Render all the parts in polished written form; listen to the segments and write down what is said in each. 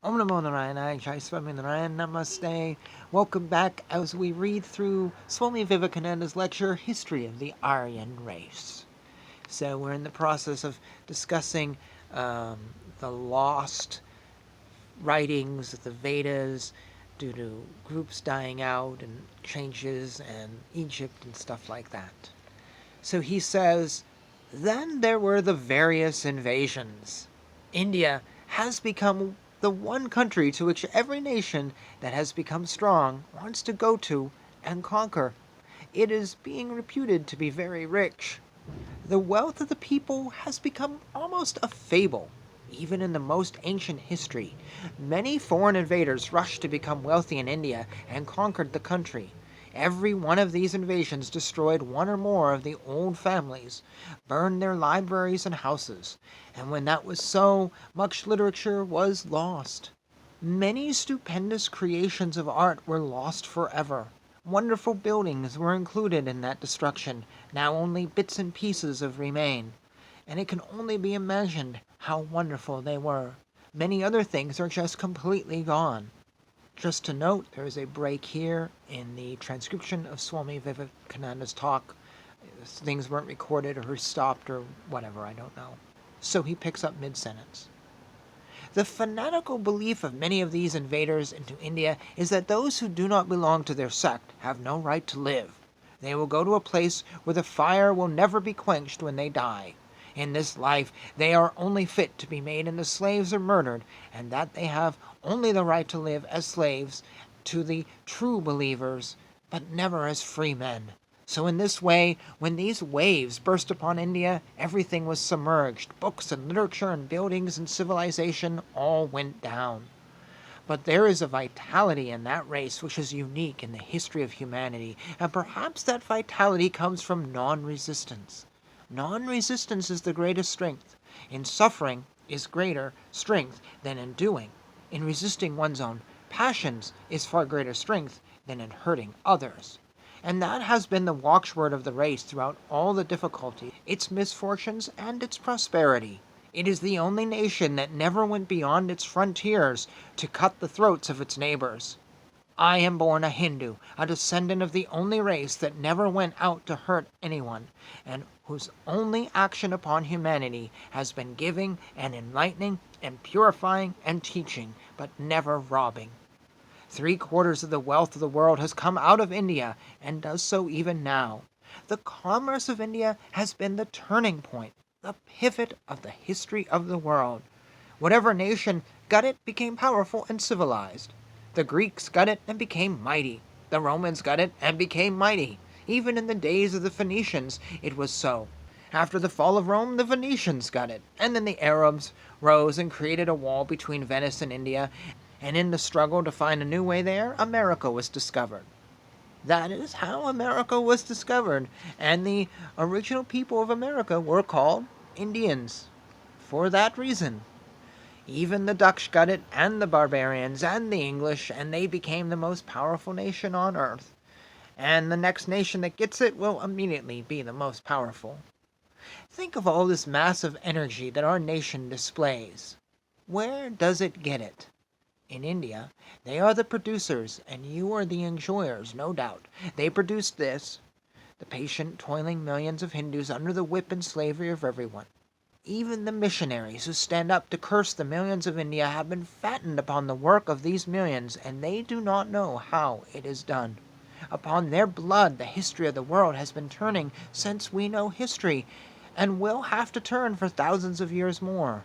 Om Namo Narayana, Jai Swami Narayana, Namaste. Welcome back as we read through Swami Vivekananda's lecture, History of the Aryan Race. So we're in the process of discussing the lost writings of the Vedas due to groups dying out and changes and Egypt and stuff like that. So he says, then there were the various invasions. India has become the one country to which every nation that has become strong wants to go to and conquer. It is being reputed to be very rich. The wealth of the people has become almost a fable. Even in the most ancient history, many foreign invaders rushed to become wealthy in India and conquered the country. Every one of these invasions destroyed one or more of the old families, burned their libraries and houses, and when that was so, much literature was lost. Many stupendous creations of art were lost forever. Wonderful buildings were included in that destruction. Now only bits and pieces of remain. And it can only be imagined how wonderful they were. Many other things are just completely gone. Just to note, there is a break here in the transcription of Swami Vivekananda's talk. Things weren't recorded or stopped or whatever, I don't know. So he picks up mid-sentence. The fanatical belief of many of these invaders into India is that those who do not belong to their sect have no right to live. They will go to a place where the fire will never be quenched when they die. In this life they are only fit to be made into slaves or murdered, and that they have only the right to live as slaves to the true believers, but never as free men. So in this way, when these waves burst upon India, everything was submerged. Books and literature and buildings and civilization all went down. But there is a vitality in that race which is unique in the history of humanity, and perhaps that vitality comes from non-resistance. Non-resistance is the greatest strength. In suffering is greater strength than in doing. In resisting one's own passions is far greater strength than in hurting others. And that has been the watchword of the race throughout all the difficulty, its misfortunes, and its prosperity. It is the only nation that never went beyond its frontiers to cut the throats of its neighbors. I am born a Hindu, a descendant of the only race that never went out to hurt anyone, and whose only action upon humanity has been giving and enlightening and purifying and teaching, but never robbing. 3/4 of the wealth of the world has come out of India, and does so even now. The commerce of India has been the turning point, the pivot of the history of the world. Whatever nation got it became powerful and civilized. The Greeks got it and became mighty. The Romans got it and became mighty. Even in the days of the Phoenicians, it was so. After the fall of Rome, the Venetians got it, and then the Arabs rose and created a wall between Venice and India, and in the struggle to find a new way there, America was discovered. That is how America was discovered, and the original people of America were called Indians. For that reason. Even the Dutch got it, and the barbarians, and the English, and they became the most powerful nation on earth. And the next nation that gets it will immediately be the most powerful. Think of all this massive energy that our nation displays. Where does it get it? In India, they are the producers, and you are the enjoyers, no doubt. They produced this, the patient, toiling millions of Hindus under the whip and slavery of everyone. Even the missionaries who stand up to curse the millions of India have been fattened upon the work of these millions, and they do not know how it is done. Upon their blood the history of the world has been turning since we know history, and will have to turn for thousands of years more.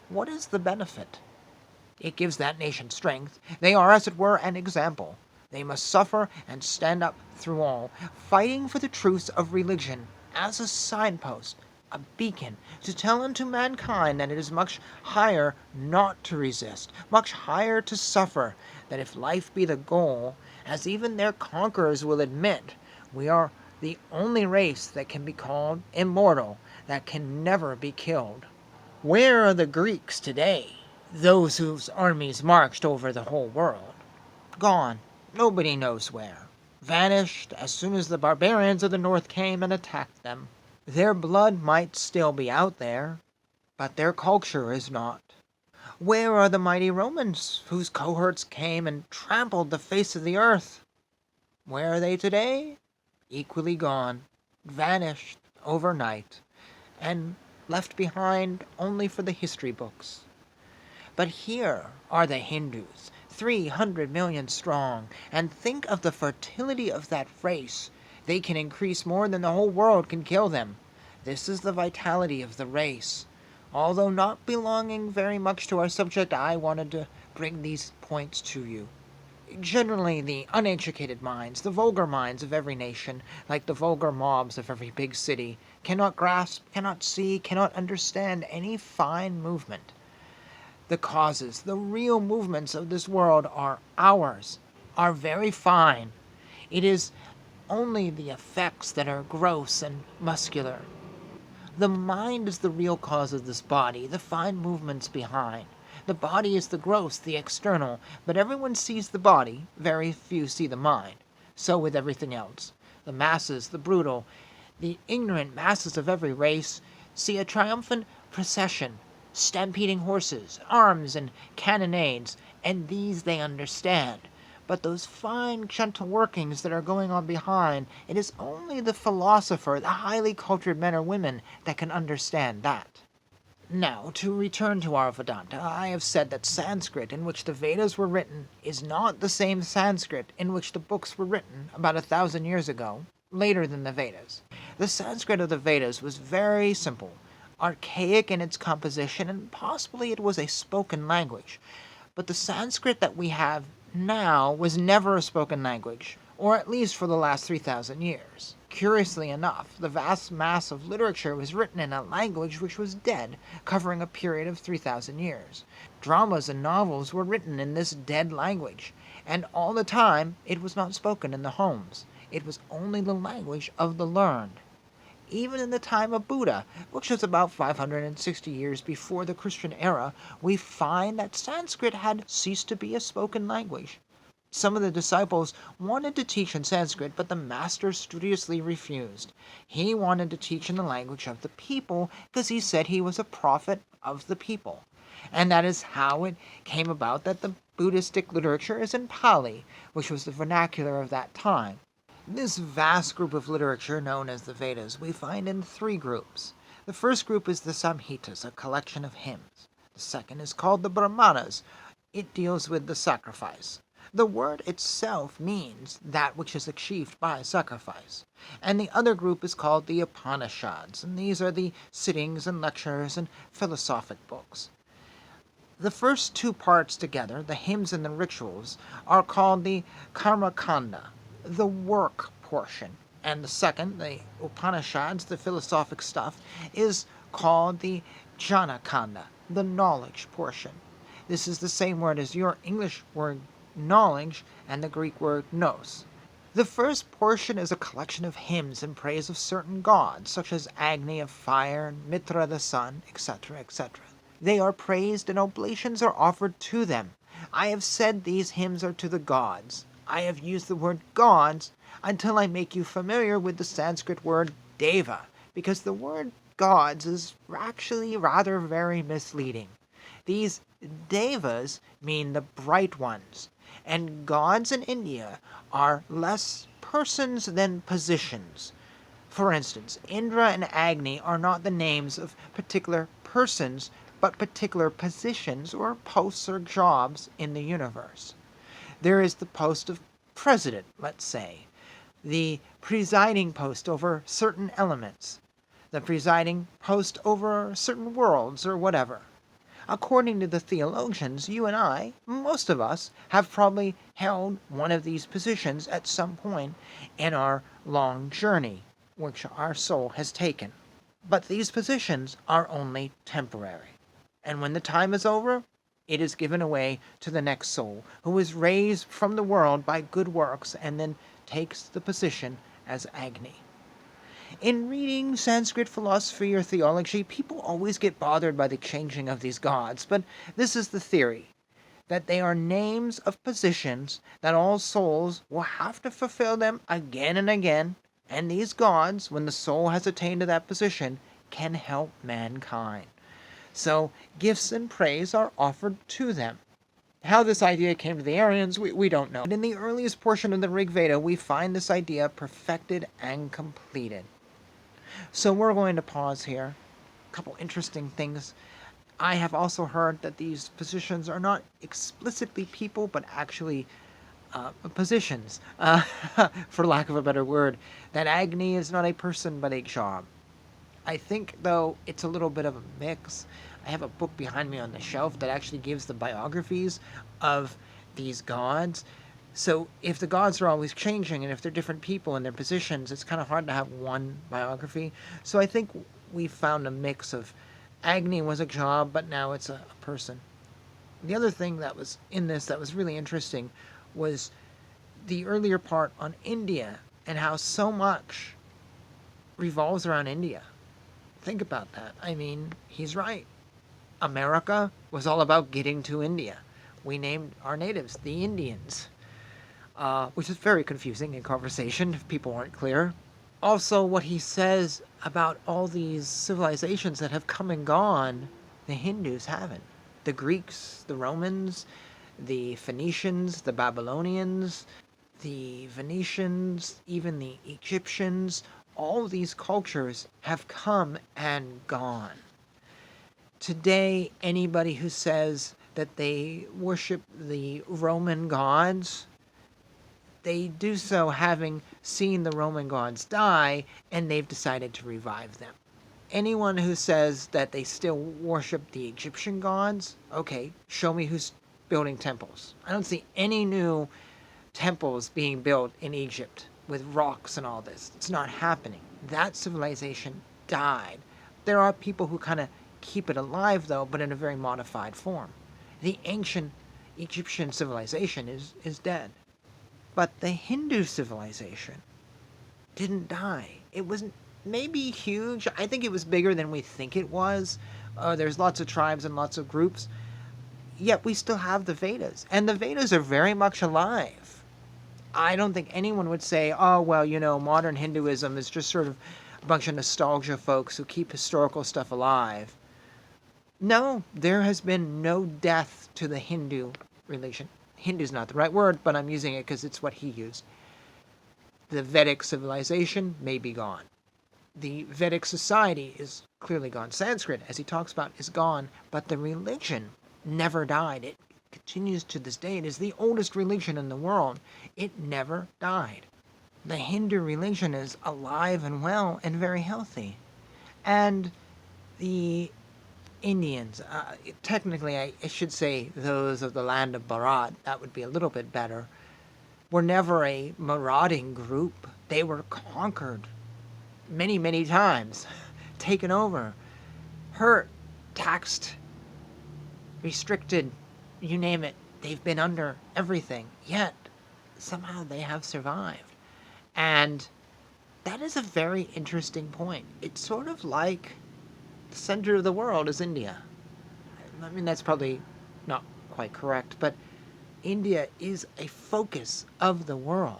What is the benefit? It gives that nation strength. They are, as it were, an example. They must suffer and stand up through all, fighting for the truths of religion, as a signpost, a beacon, to tell unto mankind that it is much higher not to resist, much higher to suffer, that if life be the goal, as even their conquerors will admit, we are the only race that can be called immortal, that can never be killed. Where are the Greeks today? Those whose armies marched over the whole world. Gone. Nobody knows where. Vanished as soon as the barbarians of the north came and attacked them. Their blood might still be out there, but their culture is not. Where are the mighty Romans, whose cohorts came and trampled the face of the earth? Where are they today? Equally gone, vanished overnight, and left behind only for the history books. But here are the Hindus, 300 million strong, and think of the fertility of that race. They can increase more than the whole world can kill them. This is the vitality of the race. Although not belonging very much to our subject, I wanted to bring these points to you. Generally, the uneducated minds, the vulgar minds of every nation, like the vulgar mobs of every big city, cannot grasp, cannot see, cannot understand any fine movement. The causes, the real movements of this world are ours, are very fine. It is only the effects that are gross and muscular. The mind is the real cause of this body, the fine movements behind. The body is the gross, the external, but everyone sees the body, very few see the mind. So with everything else. The masses, the brutal, the ignorant masses of every race see a triumphant procession, stampeding horses, arms, and cannonades, and these they understand. But those fine, gentle workings that are going on behind, it is only the philosopher, the highly cultured men or women, that can understand that. Now, to return to our Vedanta, I have said that Sanskrit in which the Vedas were written is not the same Sanskrit in which the books were written about 1,000 years ago, later than the Vedas. The Sanskrit of the Vedas was very simple, archaic in its composition, and possibly it was a spoken language. But the Sanskrit that we have now was never a spoken language, or at least for the last 3,000 years. Curiously enough, the vast mass of literature was written in a language which was dead, covering a period of 3,000 years. Dramas and novels were written in this dead language, and all the time it was not spoken in the homes. It was only the language of the learned. Even in the time of Buddha, which was about 560 years before the Christian era, we find that Sanskrit had ceased to be a spoken language. Some of the disciples wanted to teach in Sanskrit, but the master studiously refused. He wanted to teach in the language of the people because he said he was a prophet of the people. And that is how it came about that the Buddhistic literature is in Pali, which was the vernacular of that time. This vast group of literature, known as the Vedas, we find in three groups. The first group is the Samhitas, a collection of hymns. The second is called the Brahmanas. It deals with the sacrifice. The word itself means that which is achieved by sacrifice. And the other group is called the Upanishads, and these are the sittings and lectures and philosophic books. The first two parts together, the hymns and the rituals, are called the Karmakanda, the work portion. And the second, the Upanishads, the philosophic stuff, is called the Jnanakanda, the knowledge portion. This is the same word as your English word knowledge and the Greek word nous. The first portion is a collection of hymns in praise of certain gods, such as Agni of fire and Mitra the sun, etc., etc. They are praised and oblations are offered to them. I have said these hymns are to the gods. I have used the word gods until I make you familiar with the Sanskrit word deva, because the word gods is actually rather very misleading. These devas mean the bright ones, and gods in India are less persons than positions. For instance, Indra and Agni are not the names of particular persons, but particular positions or posts or jobs in the universe. There is the post of president, let's say, the presiding post over certain elements, the presiding post over certain worlds or whatever. According to the theologians, you and I, most of us, have probably held one of these positions at some point in our long journey, which our soul has taken. But these positions are only temporary. And when the time is over, it is given away to the next soul, who is raised from the world by good works and then takes the position as Agni. In reading Sanskrit philosophy or theology, people always get bothered by the changing of these gods, but this is the theory, that they are names of positions, that all souls will have to fulfill them again and again, and these gods, when the soul has attained to that position, can help mankind. So gifts and praise are offered to them. How this idea came to the Aryans, we don't know. But in the earliest portion of the Rig Veda, we find this idea perfected and completed. So we're going to pause here. A couple interesting things. I have also heard that these positions are not explicitly people, but actually positions, for lack of a better word. That Agni is not a person, but a job. I think, though, it's a little bit of a mix. I have a book behind me on the shelf that actually gives the biographies of these gods. So if the gods are always changing and if they're different people in their positions, it's kind of hard to have one biography. So I think we found a mix of Agni was a job, but now it's a person. The other thing that was in this that was really interesting was the earlier part on India and how so much revolves around India. Think about that. I mean, he's right. America was all about getting to India. We named our natives the Indians, which is very confusing in conversation if people aren't clear. Also, what he says about all these civilizations that have come and gone, the Hindus haven't. The Greeks, the Romans, the Phoenicians, the Babylonians, the Venetians, even the Egyptians, all these cultures have come and gone. Today, anybody who says that they worship the Roman gods, they do so having seen the Roman gods die, and they've decided to revive them. Anyone who says that they still worship the Egyptian gods, okay, show me who's building temples. I don't see any new temples being built in Egypt with rocks and all this. It's not happening. That civilization died. There are people who kind of keep it alive, though, but in a very modified form. The ancient Egyptian civilization is dead. But the Hindu civilization didn't die. It wasn't maybe huge. I think it was bigger than we think it was. There's lots of tribes and lots of groups. Yet we still have the Vedas. And the Vedas are very much alive. I don't think anyone would say, oh, well, modern Hinduism is just sort of a bunch of nostalgia folks who keep historical stuff alive. No, there has been no death to the Hindu religion. Hindu's not the right word, but I'm using it because it's what he used. The Vedic civilization may be gone. The Vedic society is clearly gone. Sanskrit, as he talks about, is gone, but the religion never died. It continues to this day. It is the oldest religion in the world. It never died. The Hindu religion is alive and well and very healthy. And the Indians, technically I should say those of the land of Bharat, that would be a little bit better, were never a marauding group. They were conquered many, many times, taken over, hurt, taxed, restricted, you name it. They've been under everything, yet somehow they have survived. And that is a very interesting point. It's sort of like the center of the world is India. I mean, that's probably not quite correct, but India is a focus of the world.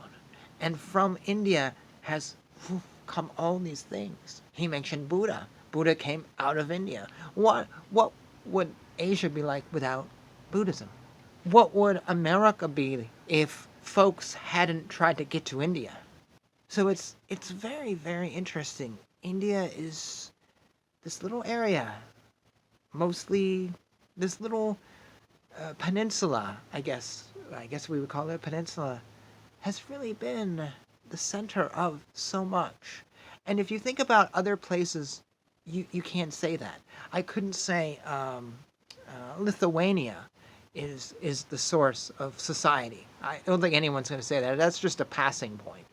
And from India has come all these things. He mentioned Buddha. Buddha came out of India. What would Asia be like without Buddhism? What would America be if folks hadn't tried to get to India? So it's very, very interesting. India is this little area, mostly this little peninsula, I guess we would call it a peninsula, has really been the center of so much. And if you think about other places, you can't say that. I couldn't say Lithuania is the source of society. I don't think anyone's going to say that. That's just a passing point.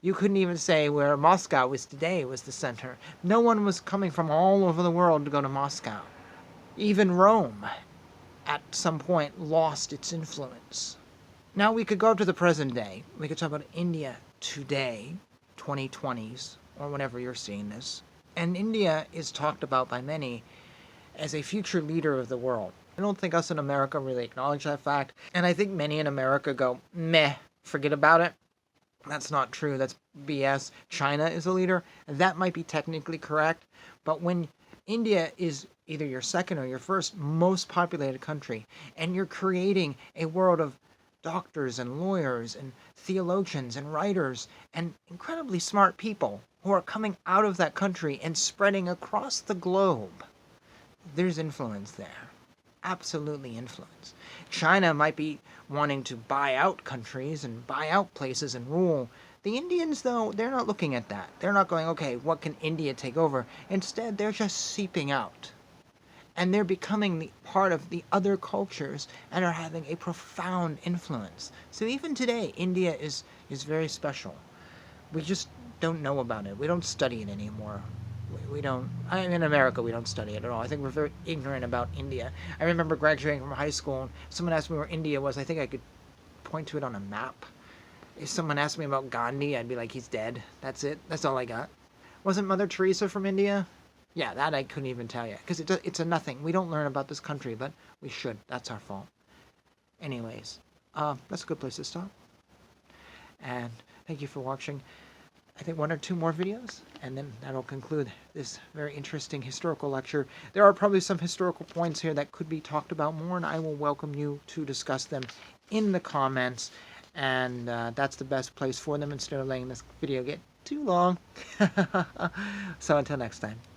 You couldn't even say where Moscow is today was the center. No one was coming from all over the world to go to Moscow. Even Rome, at some point, lost its influence. Now we could go up to the present day. We could talk about India today, 2020s, or whenever you're seeing this. And India is talked about by many as a future leader of the world. I don't think us in America really acknowledge that fact. And I think many in America go, meh, forget about it. That's not true. That's BS. China is a leader. That might be technically correct. But when India is either your second or your first most populated country, and you're creating a world of doctors and lawyers and theologians and writers and incredibly smart people who are coming out of that country and spreading across the globe. There's influence there. Absolutely influence. China might be wanting to buy out countries and buy out places and rule. The Indians, though, they're not looking at that. They're not going, okay, what can India take over? Instead, they're just seeping out. And they're becoming part of the other cultures and are having a profound influence. So even today, India is very special. We just don't know about it. We don't study it anymore. We don't. In America, we don't study it at all. I think we're very ignorant about India. I remember graduating from high school, and someone asked me where India was. I think I could point to it on a map. If someone asked me about Gandhi, I'd be like, he's dead. That's it. That's all I got. Wasn't Mother Teresa from India? Yeah, that I couldn't even tell you. Because it's a nothing. We don't learn about this country, but we should. That's our fault. Anyways, that's a good place to stop. And thank you for watching. I think 1 or 2 more videos, and then that'll conclude this very interesting historical lecture. There are probably some historical points here that could be talked about more, and I will welcome you to discuss them in the comments, and that's the best place for them instead of letting this video get too long. So until next time.